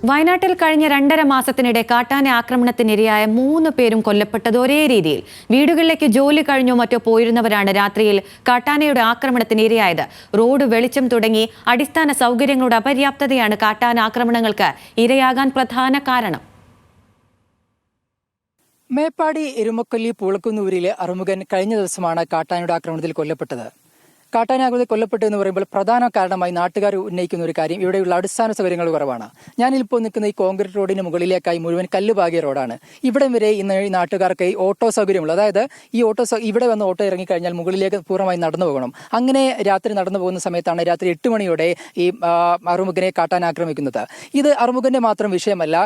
വയനാട്ടിൽ കഴിഞ്ഞ 2.5 മാസത്തിനിടെ കാട്ടാന ആക്രമണത്തിനിരയായ 3 പേരും കൊല്ലപ്പെട്ടത് ഒരേ രീതിയിൽ. വീടുകളിലേക്ക് ജോലി കഴിഞ്ഞോ മറ്റോ പോയിരുന്നവരാണ് രാത്രിയിൽ കാട്ടാനയുടെ ആക്രമണത്തിനിരയായത്. റോഡ്, വെളിച്ചം തുടങ്ങി അടിസ്ഥാന സൗകര്യങ്ങളുടെ അപര്യാപ്തതയാണ് കാട്ടാന ആക്രമണങ്ങൾക്ക് ഇരയാകാൻ പ്രധാന കാരണം. മേപ്പാടി എരുമക്കൊല്ലി പൂളക്കുന്നൂരിലെ അറുമുഖൻ കഴിഞ്ഞ ദിവസമാണ് കാട്ടാനയുടെ ആക്രമണത്തിൽ കൊല്ലപ്പെട്ടത്. കാട്ടാനാക്രമണത്തിൽ കൊല്ലപ്പെട്ടു എന്ന് പറയുമ്പോൾ പ്രധാന കാരണമായി നാട്ടുകാർ ഉന്നയിക്കുന്ന ഒരു കാര്യം ഇവിടെയുള്ള അടിസ്ഥാന സൗകര്യങ്ങൾ കുറവാണ്. ഞാനിപ്പോൾ നിൽക്കുന്ന ഈ കോൺക്രീറ്റ് റോഡിന് മുകളിലേക്കായി മുഴുവൻ കല്ലുപാകിയ റോഡാണ്. ഇവിടെ വരെ ഇന്ന് ഈ നാട്ടുകാർക്ക് ഓട്ടോ സൗകര്യമുള്ളൂ. അതായത് ഈ ഇവിടെ വന്ന് ഓട്ടോ ഇറങ്ങിക്കഴിഞ്ഞാൽ മുകളിലേക്ക് പൂർണ്ണമായി നടന്നു പോകണം. അങ്ങനെ രാത്രി നടന്നു പോകുന്ന സമയത്താണ് രാത്രി 8 മണിയോടെ ഈ അറുമുഖനെ കാട്ടാൻ ആക്രമിക്കുന്നത്. ഇത് അറുമുഖന്റെ മാത്രം വിഷയമല്ല.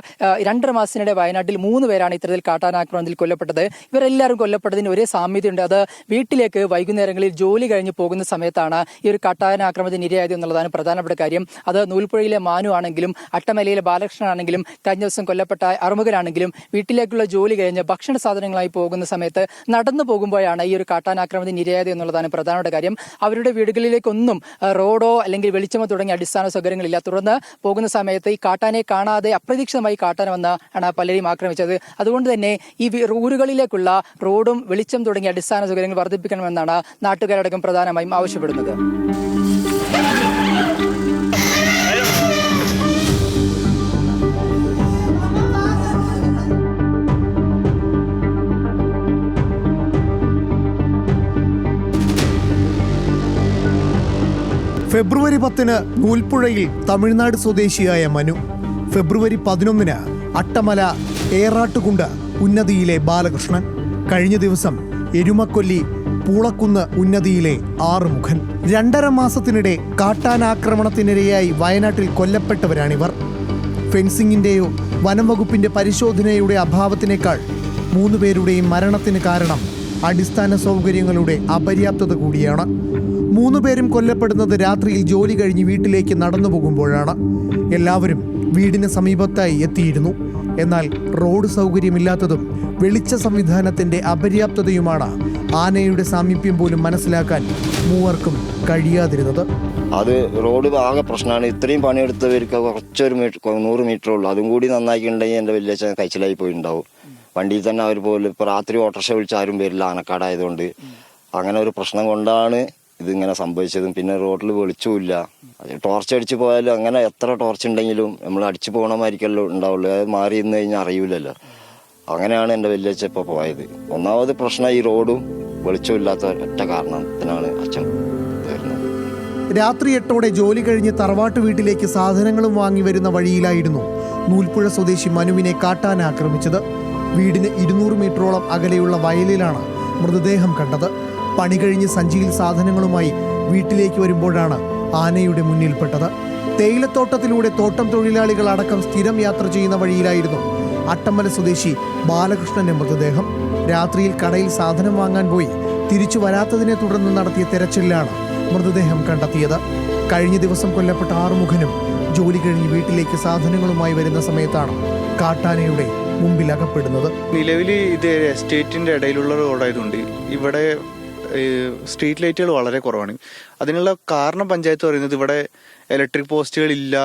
2.5 മാസത്തിനിടെ വയനാട്ടിൽ 3 പേരാണ് ഇത്തരത്തിൽ കാട്ടാനാക്രമണത്തിൽ കൊല്ലപ്പെട്ടത്. ഇവരെല്ലാവരും കൊല്ലപ്പെട്ടതിന് ഒരേ സാമ്യതയുണ്ട്. അത് വീട്ടിലേക്ക് വൈകുന്നേരങ്ങളിൽ ജോലി കഴിഞ്ഞ് പോകുന്ന സമയത്താണ് ഈ ഒരു കാട്ടാന ആക്രമണത്തിന് ഇരയായത് എന്നുള്ളതാണ് പ്രധാനപ്പെട്ട കാര്യം. അത് നൂൽപ്പുഴയിലെ മാനു ആണെങ്കിലും അട്ടമലയിലെ ബാലകൃഷ്ണൻ ആണെങ്കിലും കഴിഞ്ഞ ദിവസം കൊല്ലപ്പെട്ട അറുമുഖനാണെങ്കിലും വീട്ടിലേക്കുള്ള ജോലി കഴിഞ്ഞ് ഭക്ഷണ സാധനങ്ങളായി പോകുന്ന സമയത്ത് നടന്നു പോകുമ്പോഴാണ് ഈ ഒരു കാട്ടാനാക്രമണത്തിന് ഇരയായത് എന്നുള്ളതാണ് പ്രധാനപ്പെട്ട കാര്യം. അവരുടെ വീടുകളിലേക്കൊന്നും റോഡോ അല്ലെങ്കിൽ വെളിച്ചമോ തുടങ്ങിയ അടിസ്ഥാന സൗകര്യങ്ങളില്ല. തുടർന്ന് പോകുന്ന സമയത്ത് ഈ കാട്ടാനെ കാണാതെ അപ്രതീക്ഷിതമായി കാട്ടാന വന്നാണ് പലരെയും ആക്രമിച്ചത്. അതുകൊണ്ട് തന്നെ ഈ ഊരുകളിലേക്കുള്ള റോഡും വെളിച്ചം തുടങ്ങിയ അടിസ്ഥാന സൗകര്യങ്ങൾ വർദ്ധിപ്പിക്കണമെന്നാണ് നാട്ടുകാരടക്കം പ്രധാനമായും ആവശ്യപ്പെടുന്നത്. ഫെബ്രുവരി 10 നൂൽപ്പുഴയിൽ തമിഴ്നാട് സ്വദേശിയായ മനു, ഫെബ്രുവരി 11 അട്ടമല ഏറാട്ടുകുണ്ട് ഉന്നതിയിലെ ബാലകൃഷ്ണൻ, കഴിഞ്ഞ ദിവസം എരുമക്കൊല്ലി പൂളക്കുന്ന് ഉന്നതിയിലെ ആറുമുഖൻ. 2.5 മാസത്തിനിടെ കാട്ടാനാക്രമണത്തിനിരയായി വയനാട്ടിൽ കൊല്ലപ്പെട്ടവരാണിവർ. ഫെൻസിംഗിന്റെയോ വനംവകുപ്പിന്റെ പരിശോധനയുടെ അഭാവത്തിനേക്കാൾ 3 പേരുടെയും മരണത്തിന് കാരണം അടിസ്ഥാന സൗകര്യങ്ങളുടെ അപര്യാപ്തത കൂടിയാണ്. 3 പേരും കൊല്ലപ്പെടുന്നത് രാത്രിയിൽ ജോലി കഴിഞ്ഞ് വീട്ടിലേക്ക് നടന്നു പോകുമ്പോഴാണ്. എല്ലാവരും വീടിന് സമീപത്തായി എത്തിയിരുന്നു. എന്നാൽ റോഡ് സൗകര്യമില്ലാത്തതും വെളിച്ച സംവിധാനത്തിന്റെ അപര്യാപ്തതയുമാണ് ആനയുടെ സാമീപ്യം പോലും മനസ്സിലാക്കാൻ മൂവർക്കും കഴിയാതിരുന്നത്. അത് റോഡ് ആകെ പ്രശ്നമാണ്. ഇത്രയും പണിയെടുത്തവർക്ക് കുറച്ചൊരു 100 മീറ്റർ ഉള്ളൂ. അതും കൂടി നന്നാക്കിയിട്ടുണ്ടെങ്കിൽ എൻ്റെ വലിയ കഴിച്ചിലായി പോയിട്ടുണ്ടാവും. വണ്ടിയിൽ തന്നെ അവർ പോലും ഇപ്പോൾ രാത്രി ഓട്ടോറിക്ഷ വിളിച്ച് ആരും വരില്ല, ആനക്കാടായതുകൊണ്ട്. അങ്ങനെ ഒരു പ്രശ്നം കൊണ്ടാണ് ഇതിങ്ങനെ സംഭവിച്ചതും. പിന്നെ റോഡിൽ വെളിച്ചമില്ല. ടോർച്ച് അടിച്ച് പോയാലും അങ്ങനെ എത്ര ടോർച്ച് ഉണ്ടെങ്കിലും നമ്മൾ അടിച്ചു പോകണമായിരിക്കല്ലോ ഉണ്ടാവുള്ളൂ. അത് മാറി ഇന്ന് കഴിഞ്ഞാൽ അറിയില്ലല്ലോ. അങ്ങനെയാണ് എൻ്റെ വലിയച്ഛൻ ഇപ്പോൾ പോയത്. ഒന്നാമത് പ്രശ്നം ഈ റോഡും വെളിച്ചമില്ലാത്ത ഒറ്റ കാരണത്തിനാണ് അച്ഛൻ തീർന്നത്. രാത്രി 8ഓടെ ജോലി കഴിഞ്ഞ് തറവാട്ട് വീട്ടിലേക്ക് സാധനങ്ങളും വാങ്ങി വരുന്ന വഴിയിലായിരുന്നു നൂൽപ്പുഴ സ്വദേശി മനുവിനെ കാട്ടാന ആക്രമിച്ചത്. വീടിന് 200 മീറ്ററോളം അകലെയുള്ള വയലിലാണ് മൃതദേഹം കണ്ടത്. പണി കഴിഞ്ഞ് സഞ്ചിയിൽ സാധനങ്ങളുമായി വീട്ടിലേക്ക് വരുമ്പോഴാണ് ആനയുടെ മുന്നിൽപ്പെട്ടത്. തേയിലത്തോട്ടത്തിലൂടെ തോട്ടം തൊഴിലാളികൾ അടക്കം സ്ഥിരം യാത്ര ചെയ്യുന്ന വഴിയിലായിരുന്നു അട്ടമല സ്വദേശി ബാലകൃഷ്ണന്റെ മൃതദേഹം. രാത്രിയിൽ കടയിൽ സാധനം വാങ്ങാൻ പോയി തിരിച്ചു വരാത്തതിനെ തുടർന്ന് നടത്തിയ തെരച്ചിലാണ് മൃതദേഹം കണ്ടെത്തിയത്. കഴിഞ്ഞ ദിവസം കൊല്ലപ്പെട്ട ആറുമുഖനും ജോലി കഴിഞ്ഞ് വീട്ടിലേക്ക് സാധനങ്ങളുമായി വരുന്ന സമയത്താണ് കാട്ടാനയുടെ മുമ്പിൽ അകപ്പെടുന്നത്. നിലവിൽ ഇത് എസ്റ്റേറ്റിന്റെ ഇടയിലുള്ള റോഡായതുകൊണ്ട് ഇവിടെ സ്ട്രീറ്റ് ലൈറ്റുകൾ വളരെ കുറവാണ്. അതിനുള്ള കാരണം പഞ്ചായത്ത് പറയുന്നത് ഇവിടെ ഇലക്ട്രിക് പോസ്റ്റുകൾ ഇല്ല,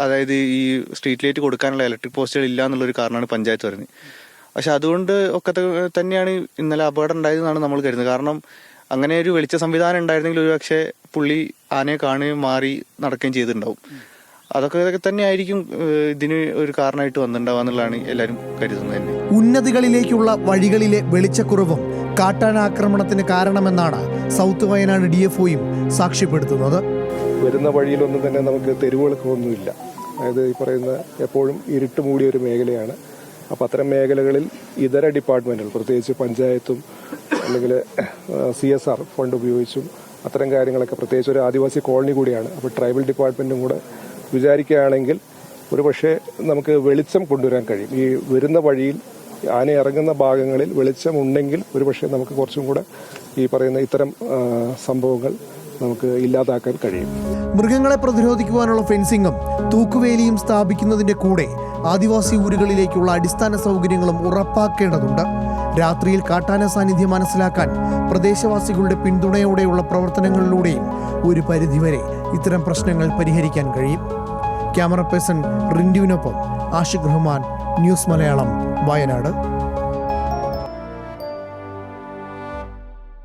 അതായത് ഈ സ്ട്രീറ്റ് ലൈറ്റ് കൊടുക്കാനുള്ള ഇലക്ട്രിക് പോസ്റ്റുകൾ ഇല്ല എന്നുള്ളൊരു കാരണമാണ് പഞ്ചായത്ത് പറയുന്നത്. പക്ഷെ അതുകൊണ്ട് ഒക്കെ തന്നെയാണ് ഇന്നലെ അപകടം ഉണ്ടായതെന്നാണ് നമ്മൾ കരുതുന്നത്. കാരണം അങ്ങനെ ഒരു വെളിച്ച സംവിധാനം ഉണ്ടായിരുന്നെങ്കിൽ ഒരു പക്ഷേ പുള്ളി ആനയെ കാണുകയും മാറി നടക്കുകയും ചെയ്തിട്ടുണ്ടാവും. അതൊക്കെ തന്നെയായിരിക്കും ഇതിന് ഒരു കാരണമായിട്ട് വന്നിട്ടുണ്ടാവുക എന്നുള്ളതാണ് എല്ലാവരും കരുതുന്നത് തന്നെ. ഉന്നതികളിലേക്കുള്ള വഴികളിലെ വെളിച്ചക്കുറവും കാട്ടാനാക്രമണത്തിന് കാരണമെന്നാണ് സൗത്ത് വയനാട് DFOയും സാക്ഷ്യപ്പെടുത്തുന്നത്. വരുന്ന വഴിയിലൊന്നും തന്നെ നമുക്ക് തെരുവുകൾക്കൊന്നുമില്ല. അതായത് ഈ പറയുന്ന എപ്പോഴും ഇരുട്ട് മൂടിയ ഒരു മേഖലയാണ്. അപ്പം അത്തരം മേഖലകളിൽ ഇതര ഡിപ്പാർട്ട്മെന്റുകൾ, പ്രത്യേകിച്ച് പഞ്ചായത്തും അല്ലെങ്കിൽ CSR ഫണ്ട് ഉപയോഗിച്ചും അത്തരം കാര്യങ്ങളൊക്കെ, പ്രത്യേകിച്ച് ഒരു ആദിവാസി കോളനി കൂടിയാണ്. അപ്പോൾ ട്രൈബൽ ഡിപ്പാർട്ട്മെന്റും കൂടെ വിചാരിക്കുകയാണെങ്കിൽ ഒരു പക്ഷേ നമുക്ക് വെളിച്ചം കൊണ്ടുവരാൻ കഴിയും. ഈ വരുന്ന വഴിയിൽ ആന ഇറങ്ങുന്ന ഭാഗങ്ങളിൽ വെളിച്ചം ഉണ്ടെങ്കിൽ ഒരു പക്ഷേ നമുക്ക് കുറച്ചും കൂടെ ഈ പറയുന്ന ഇത്തരം സംഭവങ്ങൾ നമുക്ക് ഇല്ലാതാക്കാൻ കഴിയും. മൃഗങ്ങളെ പ്രതിരോധിക്കുവാനുള്ള ഫെൻസിങ്ങും തൂക്കുവേലിയും സ്ഥാപിക്കുന്നതിന്റെ കൂടെ ആദിവാസി ഊരുകളിലേക്കുള്ള അടിസ്ഥാന സൗകര്യങ്ങളും ഉറപ്പാക്കേണ്ടതുണ്ട്. രാത്രിയിൽ കാട്ടാന സാന്നിധ്യം മനസ്സിലാക്കാൻ പ്രദേശവാസികളുടെ പിന്തുണയോടെയുള്ള പ്രവർത്തനങ്ങളിലൂടെയും ഒരു പരിധിവരെ ഇത്തരം പ്രശ്നങ്ങൾ പരിഹരിക്കാൻ കഴിയും. ക്യാമറ പേഴ്സൺ റിൻഡുവിനൊപ്പം ആഷിഖ് റഹ്മാൻ, ന്യൂസ് മലയാളം, വയനാട്.